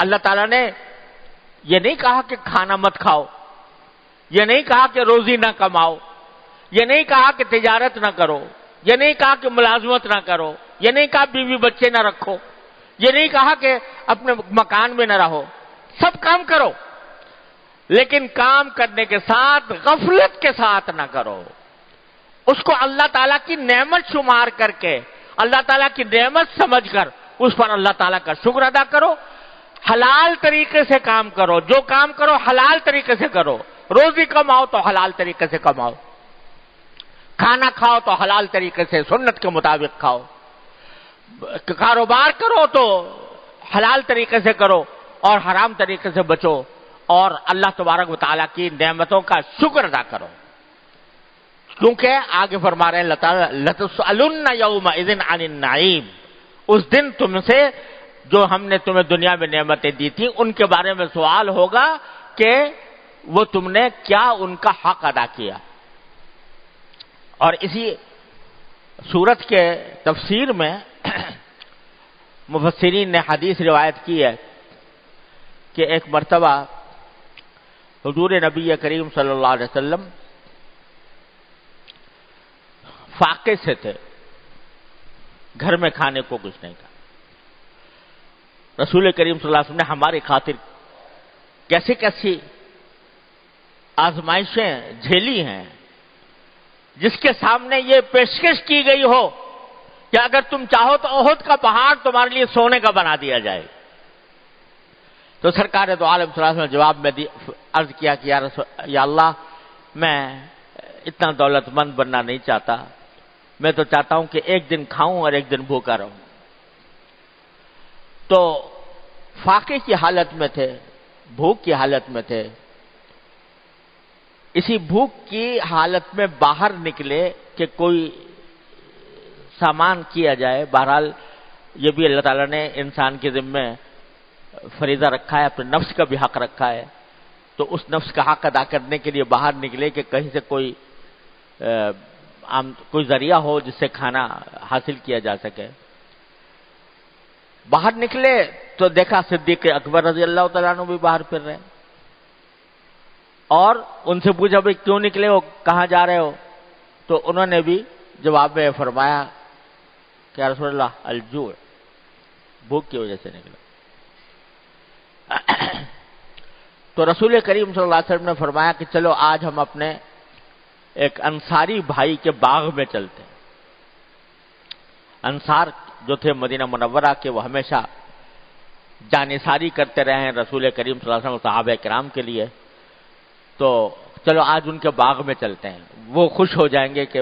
اللہ تعالیٰ نے یہ نہیں کہا کہ کھانا مت کھاؤ، یہ نہیں کہا کہ روزی نہ کماؤ، یہ نہیں کہا کہ تجارت نہ کرو، یہ نہیں کہا کہ ملازمت نہ کرو، یہ نہیں کہا بیوی بچے نہ رکھو، یہ نہیں کہا کہ اپنے مکان میں نہ رہو، سب کام کرو، لیکن کام کرنے کے ساتھ غفلت کے ساتھ نہ کرو، اس کو اللہ تعالیٰ کی نعمت شمار کر کے، اللہ تعالیٰ کی نعمت سمجھ کر اس پر اللہ تعالیٰ کا شکر ادا کرو، حلال طریقے سے کام کرو، جو کام کرو حلال طریقے سے کرو، روزی کماؤ تو حلال طریقے سے کماؤ، کھانا کھاؤ تو حلال طریقے سے سنت کے مطابق کھاؤ، کاروبار کرو تو حلال طریقے سے کرو اور حرام طریقے سے بچو، اور اللہ تبارک و تعالیٰ کی نعمتوں کا شکر ادا کرو، کیونکہ آگے فرما رہے ہیں اللہ تعالیٰ لَتُسْأَلُنَّ يَوْمَئِذٍ عَنِ النَّعِيمِ، اس دن تم سے جو ہم نے تمہیں دنیا میں نعمتیں دی تھی ان کے بارے میں سوال ہوگا کہ وہ تم نے کیا ان کا حق ادا کیا۔ اور اسی سورت کے تفسیر میں مفسرین نے حدیث روایت کی ہے کہ ایک مرتبہ حضور نبی کریم صلی اللہ علیہ وسلم فاقے سے تھے، گھر میں کھانے کو کچھ نہیں تھا۔ رسول کریم صلی اللہ علیہ وسلم نے ہماری خاطر کیسی کیسی آزمائشیں جھیلی ہیں، جس کے سامنے یہ پیشکش کی گئی ہو کہ اگر تم چاہو تو احد کا پہاڑ تمہارے لیے سونے کا بنا دیا جائے۔ تو سرکار دو عالم صلی اللہ علیہ وسلم نے جواب میں عرض کیا کہ یا اللہ، میں اتنا دولت مند بننا نہیں چاہتا، میں تو چاہتا ہوں کہ ایک دن کھاؤں اور ایک دن بھوکا رہوں۔ تو فاقے کی حالت میں تھے، بھوک کی حالت میں تھے، اسی بھوک کی حالت میں باہر نکلے کہ کوئی سامان کیا جائے۔ بہرحال یہ بھی اللہ تعالیٰ نے انسان کے ذمے فریضہ رکھا ہے، اپنے نفس کا بھی حق رکھا ہے، تو اس نفس کا حق ادا کرنے کے لیے باہر نکلے کہ کہیں سے کوئی ذریعہ ہو جس سے کھانا حاصل کیا جا سکے۔ باہر نکلے تو دیکھا صدیق اکبر رضی اللہ تعالیٰ عنہ بھی باہر پھر رہے، اور ان سے پوچھا بھائی کیوں نکلے ہو، کہاں جا رہے ہو؟ تو انہوں نے بھی جواب میں فرمایا کہ رسول اللہ الجوع، بھوک کی وجہ سے نکلا۔ تو رسول کریم صلی اللہ علیہ وسلم نے فرمایا کہ چلو آج ہم اپنے ایک انصاری بھائی کے باغ میں چلتے ہیں۔ انصار جو تھے مدینہ منورہ کے، وہ ہمیشہ جانثاری کرتے رہے ہیں رسول کریم صلی اللہ علیہ وسلم صحابہ کرام کے لیے، تو چلو آج ان کے باغ میں چلتے ہیں، وہ خوش ہو جائیں گے کہ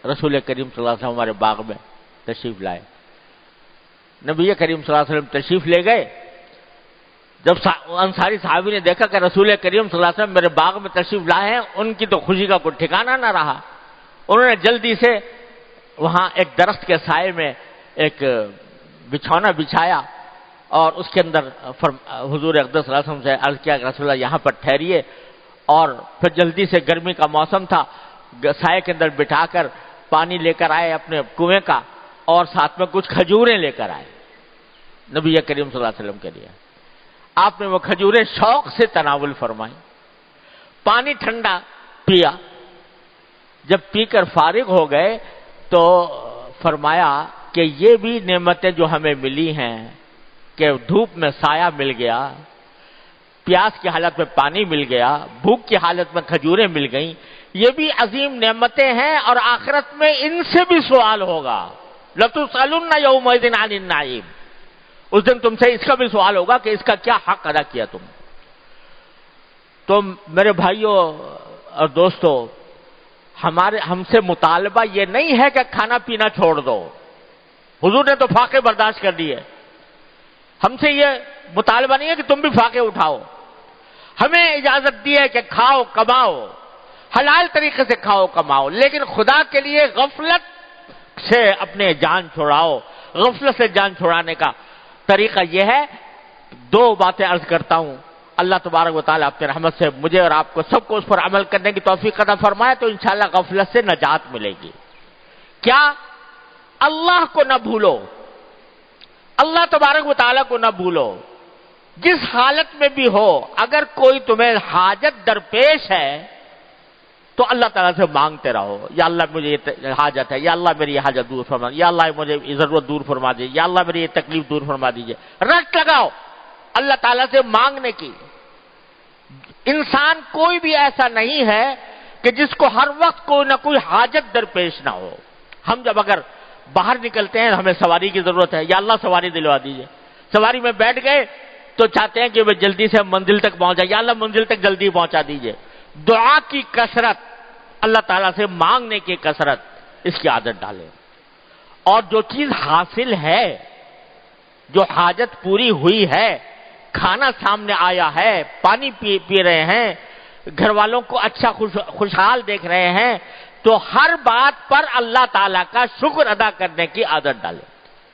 رسول کریم صلی اللہ علیہ وسلم ہمارے باغ میں تشریف لائے۔ نبی کریم صلی اللہ علیہ وسلم تشریف لے گئے۔ جب انصاری صحابی نے دیکھا کہ رسول کریم صلی اللہ علیہ وسلم میرے باغ میں تشریف لائے ہیں، ان کی تو خوشی کا کوئی ٹھکانہ نہ رہا۔ انہوں نے جلدی سے وہاں ایک درخت کے سائے میں ایک بچھونا بچھایا اور اس کے اندر حضور اقدس صلی اللہ علیہ وسلم سے عرض کیا کہ رسول اللہ یہاں پر ٹھہریے، اور پھر جلدی سے، گرمی کا موسم تھا، سائے کے اندر بٹھا کر پانی لے کر آئے اپنے کنویں کا، اور ساتھ میں کچھ کھجوریں لے کر آئے نبی کریم صلی اللہ علیہ وسلم کے لیے۔ آپ نے وہ کھجوریں شوق سے تناول فرمائیں، پانی ٹھنڈا پیا۔ جب پی کر فارغ ہو گئے تو فرمایا کہ یہ بھی نعمتیں جو ہمیں ملی ہیں کہ دھوپ میں سایہ مل گیا، پیاس کی حالت میں پانی مل گیا، بھوک کی حالت میں کھجوریں مل گئیں، یہ بھی عظیم نعمتیں ہیں، اور آخرت میں ان سے بھی سوال ہوگا۔ لَتُسْأَلُنَّ يَوْمَئِذٍ عَنِ النَّعِيمِ، اس دن تم سے اس کا بھی سوال ہوگا کہ اس کا کیا حق ادا کیا تم۔ تو میرے بھائیوں اور دوستو، ہم سے مطالبہ یہ نہیں ہے کہ کھانا پینا چھوڑ دو، حضور نے تو فاقے برداشت کر دیے۔ ہم سے یہ مطالبہ نہیں ہے کہ تم بھی فاقے اٹھاؤ، ہمیں اجازت دی ہے کہ کھاؤ کماؤ، حلال طریقے سے کھاؤ کماؤ، لیکن خدا کے لیے غفلت سے اپنے جان چھڑاؤ۔ غفلت سے جان چھڑانے کا طریقہ یہ ہے، دو باتیں عرض کرتا ہوں، اللہ تبارک و تعالیٰ اپنے رحمت سے مجھے اور آپ کو سب کو اس پر عمل کرنے کی توفیق عطا فرمائے تو انشاءاللہ غفلت سے نجات ملے گی۔ کیا؟ اللہ کو نہ بھولو، اللہ تبارک و تعالیٰ کو نہ بھولو، جس حالت میں بھی ہو، اگر کوئی تمہیں حاجت درپیش ہے تو اللہ تعالیٰ سے مانگتے رہو، یا اللہ مجھے یہ حاجت ہے، یا اللہ میری یہ حاجت دور فرما، یا اللہ مجھے یہ ضرورت دور فرما دیجیے، یا اللہ میری یہ تکلیف دور فرما دیجیے۔ رٹ لگاؤ اللہ تعالیٰ سے مانگنے کی۔ انسان کوئی بھی ایسا نہیں ہے کہ جس کو ہر وقت کوئی نہ کوئی حاجت درپیش نہ ہو۔ ہم جب اگر باہر نکلتے ہیں ہمیں سواری کی ضرورت ہے، یا اللہ سواری دلوا دیجیے، سواری میں بیٹھ گئے تو چاہتے ہیں کہ وہ جلدی سے منزل تک پہنچ جائے، یا اللہ منزل تک جلدی پہنچا دیجیے۔ دعا کی کثرت، اللہ تعالیٰ سے مانگنے کی کثرت، اس کی عادت ڈالیں۔ اور جو چیز حاصل ہے، جو حاجت پوری ہوئی ہے، کھانا سامنے آیا ہے، پانی پی رہے ہیں، گھر والوں کو اچھا خوشحال دیکھ رہے ہیں، تو ہر بات پر اللہ تعالیٰ کا شکر ادا کرنے کی عادت ڈالیں۔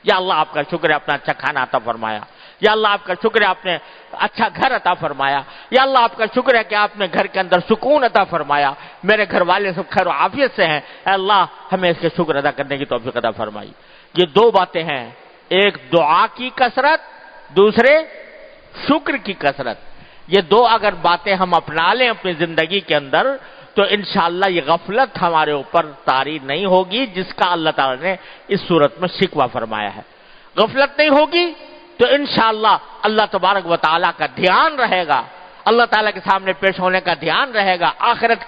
یا اللہ آپ کا شکر ہے آپ نے اچھا کھانا عطا فرمایا، یا اللہ آپ کا شکر ہے آپ نے اچھا گھر عطا فرمایا، یا اللہ آپ کا شکر ہے کہ آپ نے گھر کے اندر سکون عطا فرمایا، میرے گھر والے سب خیر و عافیت سے ہیں، اے اللہ ہمیں اس کے شکر ادا کرنے کی توفیق عطا فرمائی۔ یہ دو باتیں ہیں، ایک دعا کی کثرت، دوسرے شکر کی کثرت۔ یہ دو اگر باتیں ہم اپنا لیں اپنی زندگی کے اندر تو انشاءاللہ یہ غفلت ہمارے اوپر طاری نہیں ہوگی، جس کا اللہ تعالیٰ نے اس صورت میں شکوہ فرمایا ہے۔ غفلت نہیں ہوگی تو انشاءاللہ اللہ تبارک و تعالیٰ کا دھیان رہے گا، اللہ تعالیٰ کے سامنے پیش ہونے کا دھیان رہے گا، آخرت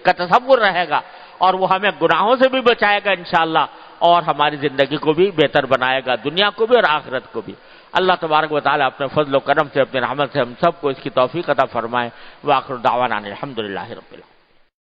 کا تصور رہے گا، اور وہ ہمیں گناہوں سے بھی بچائے گا انشاءاللہ، اور ہماری زندگی کو بھی بہتر بنائے گا، دنیا کو بھی اور آخرت کو بھی۔ اللہ تبارک و تعالیٰ اپنے فضل و کرم سے، اپنے رحمت سے ہم سب کو اس کی توفیق عطا فرمائے۔ وآخر دعوانا الحمدللہ رب العالمین۔